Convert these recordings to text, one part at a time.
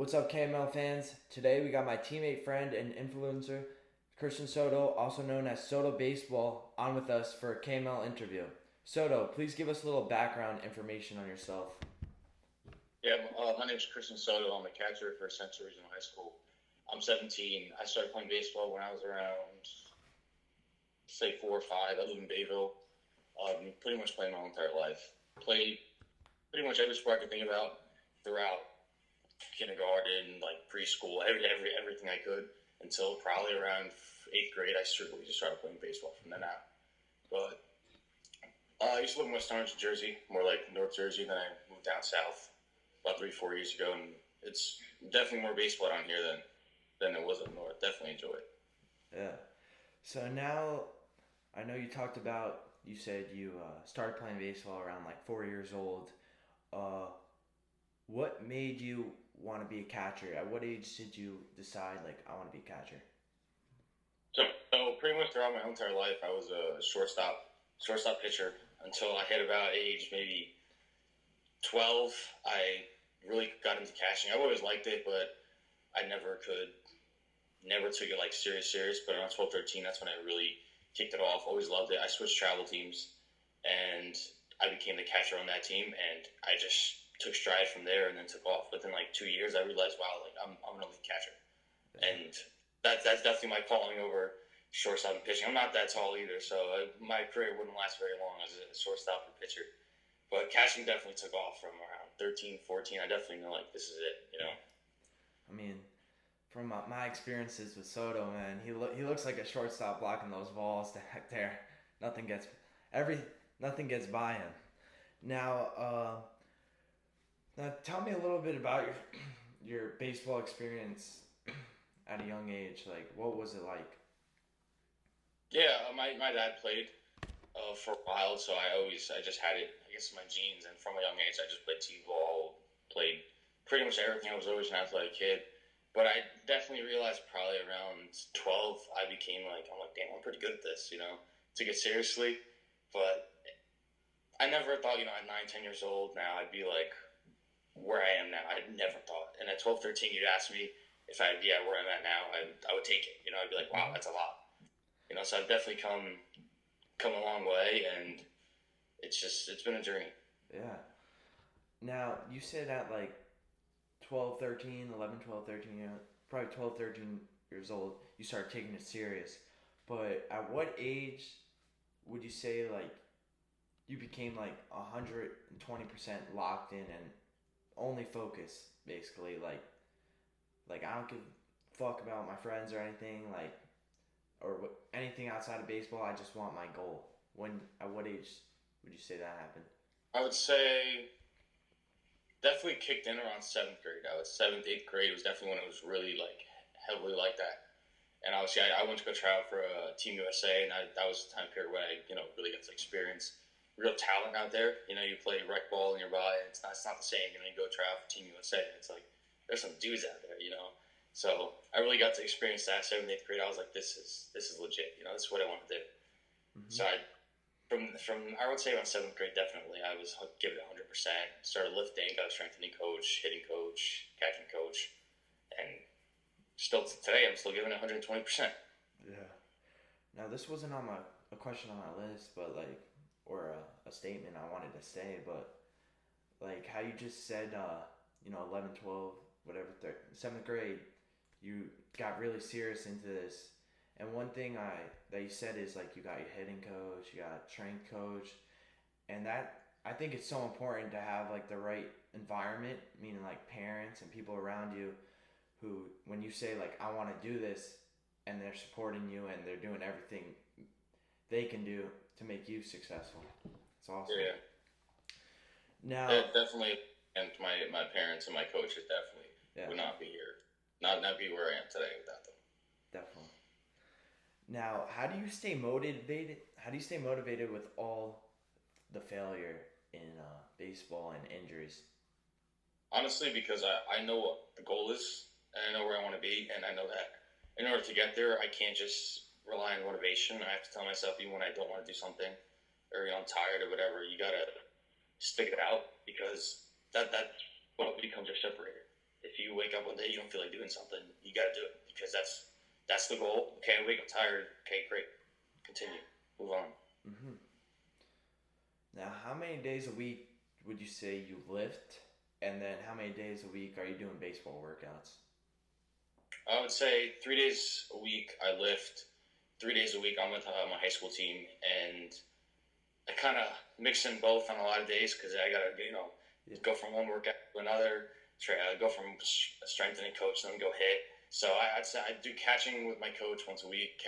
What's up, KML fans? Today we got my teammate, friend, and influencer, Christian Soto, also known as Sotobaseball, on with us for a KML interview. Soto, please give us a little background information on yourself. Yeah, my name is Christian Soto. I'm a catcher for Central Regional High School. I'm 17. I started playing baseball when I was around, say, 4 or 5. I live in Bayville. Pretty much playing my whole entire life. Played pretty much every sport I could think about throughout kindergarten, like preschool, everything I could until probably around 8th grade. I strictly just started playing baseball from then out. But I used to live in West Orange, New Jersey, more like North Jersey. Then I moved down south about 3 or 4 years ago, and it's definitely more baseball down here than it was up north. Definitely enjoy it. Yeah. So now, I know you talked about, you said you started playing baseball around like 4 years old. What made you want to be a catcher? At what age did you decide, like, I want to be a catcher? So pretty much throughout my whole entire life, I was a shortstop pitcher until I hit about age maybe 12. I really got into catching. I've always liked it, but I never took it like serious. But around 12, 13, that's when I really kicked it off. Always loved it. I switched travel teams, and I became the catcher on that team, and I just took stride from there and then took off. Within like 2 years, I realized, wow, like I'm an elite catcher, and that's definitely my calling over shortstop and pitching. I'm not that tall either, so my career wouldn't last very long as a shortstop or pitcher. But catching definitely took off from around 13, 14. I definitely know, like, this is it. I mean, from my experiences with Soto, man, he looks like a shortstop blocking those balls back there. Nothing gets every nothing gets by him. Now tell me a little bit about your baseball experience at a young age. Like, what was it like? Yeah, my dad played for a while, so I just had it, I guess, in my genes. And from a young age, I just played t-ball, played pretty much everything. I was always an athletic kid. But I definitely realized probably around 12, I'm like, damn, I'm pretty good at this, took it seriously. But I never thought, at 9, 10 years old now, I'd be like where I am now. I never thought. And at 12, 13, you'd ask me if I'd be at where I'm at now, I would take it. I'd be like, wow, that's a lot. So I've definitely come a long way, and it's been a journey. Yeah. Now, you said at like 12, 13, 11, 12, 13, probably 12, 13 years old, you started taking it serious. But at what age would you say, like, you became like 120% locked in and only focus, basically? Like I don't give a fuck about my friends or anything, like, or anything outside of baseball. I just want my goal. At what age would you say that happened? I would say definitely kicked in around 7th grade. I was 7th, 8th grade was definitely when it was really like heavily like that. And obviously, I went to go try out for Team USA, and that was the time period where I really got to experience real talent out there. You play rec ball nearby, and it's not the same. You go try out for Team USA, and it's like there's some dudes out there. So I really got to experience that 7th, 8th grade. I was like, this is legit. This is what I want to do. Mm-hmm. So from I would say around 7th grade, definitely I was giving it 100%. Started lifting, got a strengthening coach, hitting coach, catching coach, and still today I'm still giving it 120%. Yeah. Now, this wasn't on a question on my list, but like, or a statement I wanted to say, but like how you just said, 11, 12, whatever, 7th grade, you got really serious into this. And one thing that you said is, like, you got your hitting coach, you got a strength coach, and that, I think it's so important to have like the right environment, meaning like parents and people around you who, when you say like, I want to do this, and they're supporting you and they're doing everything they can do to make you successful. It's awesome. Yeah. Now, Definitely, and my parents and my coaches definitely would not be here, not be where I am today without them. Definitely. Now, how do you stay motivated? How do you stay motivated with all the failure in baseball and injuries? Honestly, because I know what the goal is, and I know where I want to be, and I know that in order to get there, I can't just rely on motivation. I have to tell myself, even when I don't want to do something, or I'm tired or whatever, you gotta stick it out, because that's what becomes your separator. If you wake up one day, you don't feel like doing something, you got to do it because that's the goal. Okay, I wake up tired. Okay, great. Continue. Move on. Mm-hmm. Now, how many days a week would you say you lift? And then how many days a week are you doing baseball workouts? I would say 3 days a week I lift. 3 days a week I'm with my high school team, and I kind of mix in both on a lot of days because I got to, go from one workout to another. Go from strengthening coach, then go hit. So I'd say I do catching with my coach once a week.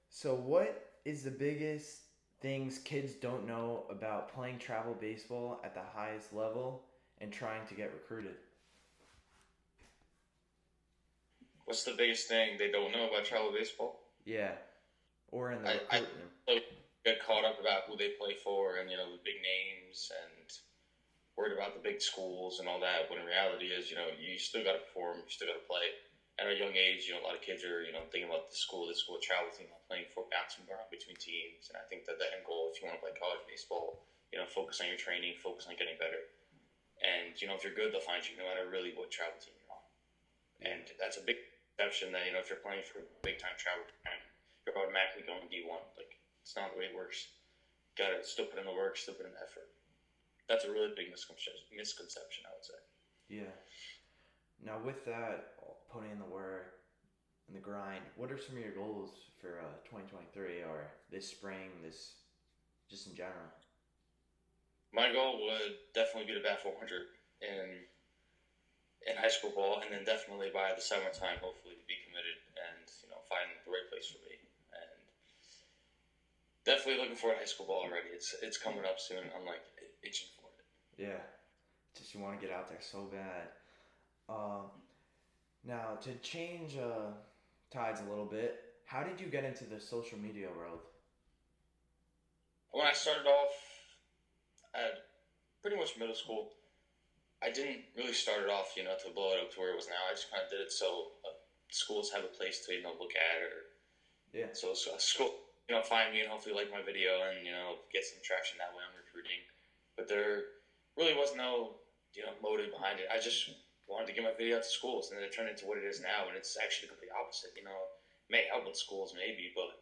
So what is the biggest things kids don't know about playing travel baseball at the highest level and trying to get recruited? What's the biggest thing they don't know about travel baseball? Yeah, or in the recruitment. I get caught up about who they play for and, the big names and worried about the big schools and all that, when in reality is, you still got to perform, you still got to play. At a young age, a lot of kids are, thinking about the school travel team, playing for, bouncing around between teams. And I think that the end goal, if you want to play college baseball, focus on your training, focus on getting better. And, if you're good, they'll find you no matter really what travel team you're on. And that's a big exception that, if you're playing for big-time travel team, you're automatically going D1. Like, it's not the way it works. Got to still put in the work, still put in the effort. That's a really big misconception, I would say. Yeah. Now, with that, putting in the work and the grind, what are some of your goals for 2023 or this spring, just in general? My goal would definitely be to bat 400 in high school ball, and then definitely by the summertime, hopefully, to be committed and find the right place for me. And definitely looking forward to high school ball already. It's coming up soon. I'm like itching for it. Yeah, just you want to get out there so bad. Now, to change tides a little bit, how did you get into the social media world? When I started off at pretty much middle school, I didn't really start it off, to blow it up to where it was now. I just kind of did it so schools have a place to, look at, or so school, find me and hopefully like my video and, get some traction that way. I'm recruiting, but there really was no, motive behind it. I just wanted to get my video out to schools, and then it turned into what it is now, and it's actually the complete opposite. It may help with schools maybe, but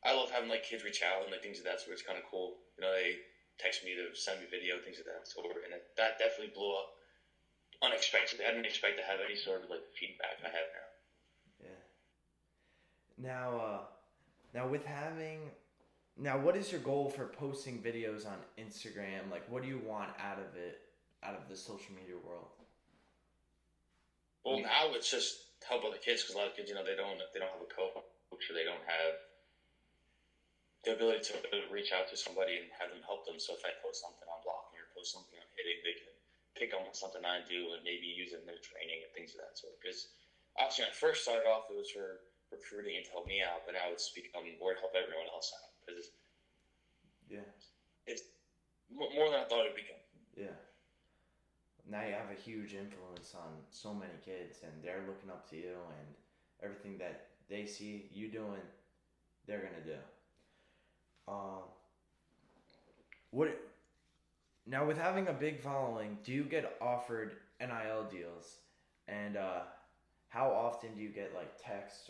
I love having kids reach out and things of that sort. It's kind of cool. They text me to send me video, things of that sort, and that definitely blew up unexpectedly. I didn't expect to have any sort of feedback I have now. Yeah. Now what is your goal for posting videos on Instagram? What do you want out of it? Out of the social media world? Well, now it's just help other kids because a lot of kids, they don't have a coach or they don't have the ability to reach out to somebody and have them help them. So if I post something on blocking or post something on hitting, they can pick up on something I do and maybe use it in their training and things of that sort. Because obviously when I first started off, it was for recruiting and to help me out, but now it's become more to help everyone else out because it's more than I thought it would become. Yeah. Now you have a huge influence on so many kids, and they're looking up to you, and everything that they see you doing, they're gonna do. Now with having a big following, do you get offered NIL deals, and how often do you get texts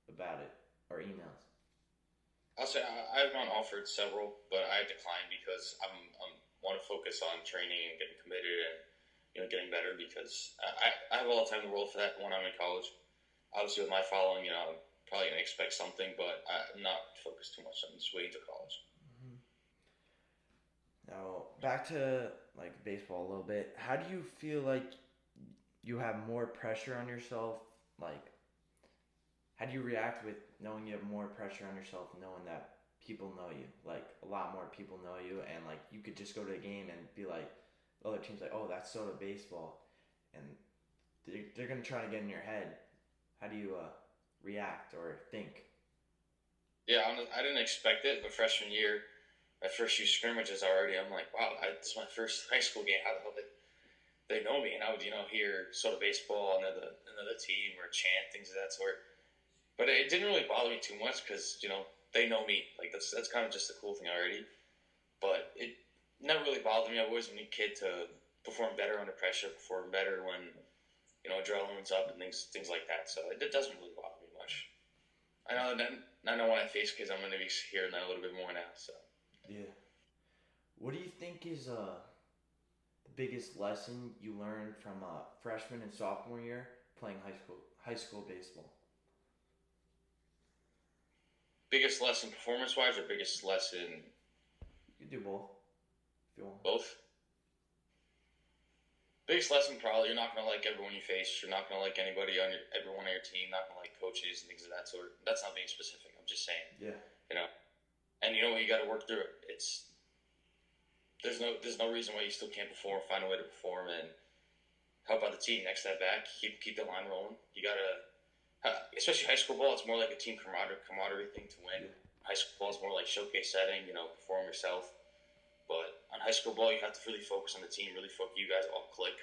about it or emails? I'll say I've been offered several, but I declined because I'm want to focus on training and getting committed and getting better because I have all the time in the world for that when I'm in college. Obviously, with my following, I'm probably going to expect something, but I'm not focused too much on just waiting to college. Mm-hmm. Now, back to baseball a little bit. How do you feel like you have more pressure on yourself? How do you react with knowing you have more pressure on yourself, knowing that people know you, a lot more people know you, and you could just go to a game and be other teams oh, that's Sotobaseball, and they're gonna try to get in your head. How do you react or think? Yeah, I didn't expect it, but freshman year, my first few scrimmages already, I'm like, wow, this is my first high school game. How the hell they know me? And I would hear Sotobaseball, another team, or chant, things of that sort. But it didn't really bother me too much because they know me. That's kind of just a cool thing already. But it never really bothered me. I always been a kid to perform better under pressure, perform better when adrenaline's up and things like that. So it doesn't really bother me much. I know when I face kids, I'm going to be hearing that a little bit more now. So Yeah. What do you think is the biggest lesson you learned from freshman and sophomore year playing high school baseball? biggest lesson performance wise, or biggest lesson You can do both if you want. both? Biggest lesson probably you're not gonna like everyone you face. You're not gonna like everyone on your team. Not gonna like coaches and things of that sort. That's not being specific. I'm just saying. Yeah. And you know what? You got to work through it. There's no reason why you still can't perform. Find a way to perform and help out the team. Next step back. Keep the line rolling. You gotta, especially high school ball. It's more like a team camaraderie thing to win. Yeah. High school ball is more like showcase setting. Perform yourself. But on high school ball, you have to really focus on the team. Really focus. You guys all click,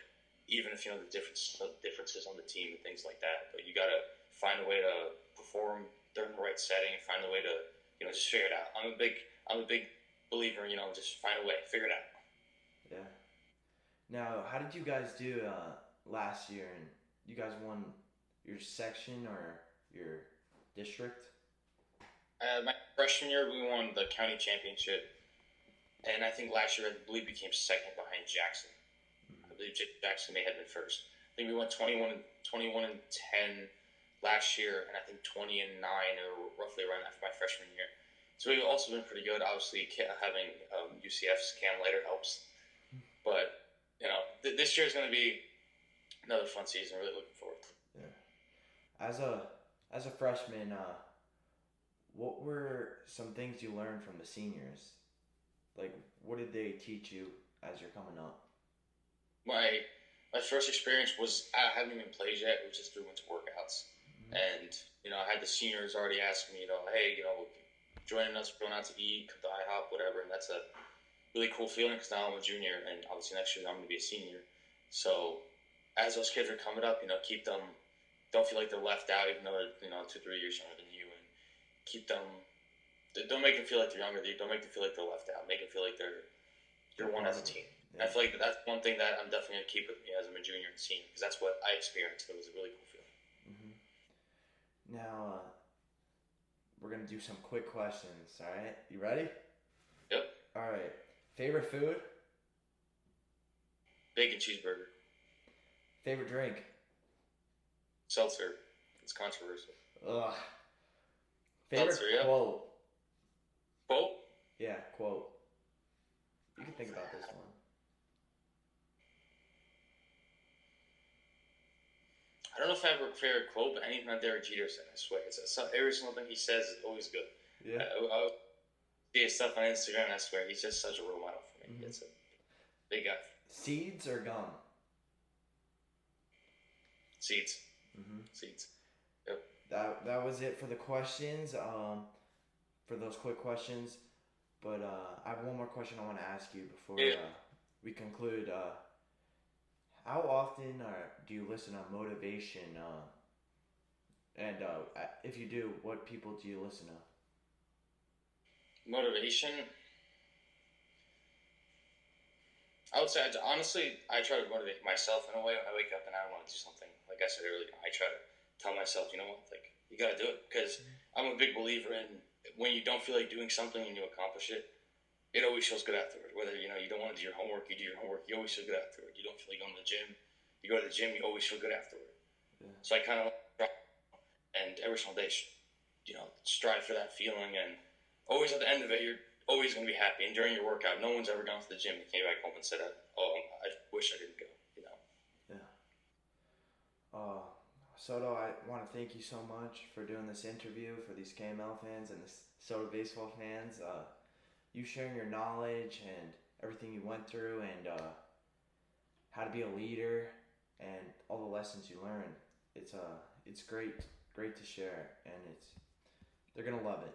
even if the differences on the team and things like that. But you gotta find a way to perform during the right setting. Find a way to just figure it out. I'm a big believer. Just find a way, figure it out. Yeah. Now, how did you guys do last year? And you guys won your section or your district? My freshman year, we won the county championship. And I think last year, I believe, became second behind Jackson. I believe Jackson may have been first. I think we went 21 and 10 last year, and I think 20 and 9 or roughly around that for my freshman year. So we've also been pretty good. Obviously, having UCF's Cam later helps. But this year is going to be another fun season. Really looking forward to it. Yeah. As a freshman, what were some things you learned from the seniors? Like, what did they teach you as you're coming up? My first experience was I haven't even played yet. We just threw into workouts, and I had the seniors already asking me, hey, joining us, going out to eat, come to IHOP, whatever, and that's a really cool feeling because now I'm a junior, and obviously next year I'm going to be a senior. So as those kids are coming up, keep them. Don't feel like they're left out, even though they're 2-3 years younger than you, and keep them. Don't make them feel like they're younger. Don't make them feel like they're left out. Make them feel like you're one as a team. Yeah. And I feel like that's one thing that I'm definitely going to keep with me as I'm a junior and senior, because that's what I experienced. It was a really cool feeling. Mm-hmm. Now, we're going to do some quick questions, all right? You ready? Yep. All right. Favorite food? Bacon cheeseburger. Favorite drink? Seltzer. It's controversial. Ugh. Favorite Seltzer, yeah. quote? Quote? Yeah, quote. You can think about this one. I don't know if I have a favorite quote, but anything that Derek Jeter said, I swear. Every single thing he says is always good. Yeah. I see his stuff on Instagram, and I swear, he's just such a role model for me. Mm-hmm. It's a big guy. Seeds or gum? Seeds. Mm-hmm. Seeds. That was it for the questions. For those quick questions, but I have one more question I want to ask you before we conclude. How often do you listen to motivation? And if you do, what people do you listen to? Motivation. I would say, honestly, I try to motivate myself in a way. When I wake up and I want to do something, like I said earlier, I try to tell myself, you know what, like, you got to do it. Because I'm a big believer in when you don't feel like doing something and you accomplish it, it always feels good afterward. Whether, you don't want to do your homework, you do your homework, you always feel good afterward. You don't feel like going to the gym, you go to the gym, you always feel good afterward. Yeah. So I kind of, and every single day, strive for that feeling. And always at the end of it, you're always going to be happy. And during your workout, no one's ever gone to the gym and came back home and said, oh, I wish I didn't go, Yeah. Soto, I want to thank you so much for doing this interview for these KML fans and the Sotobaseball fans. You sharing your knowledge and everything you went through and how to be a leader and all the lessons you learned. It's great to share, and they're gonna love it.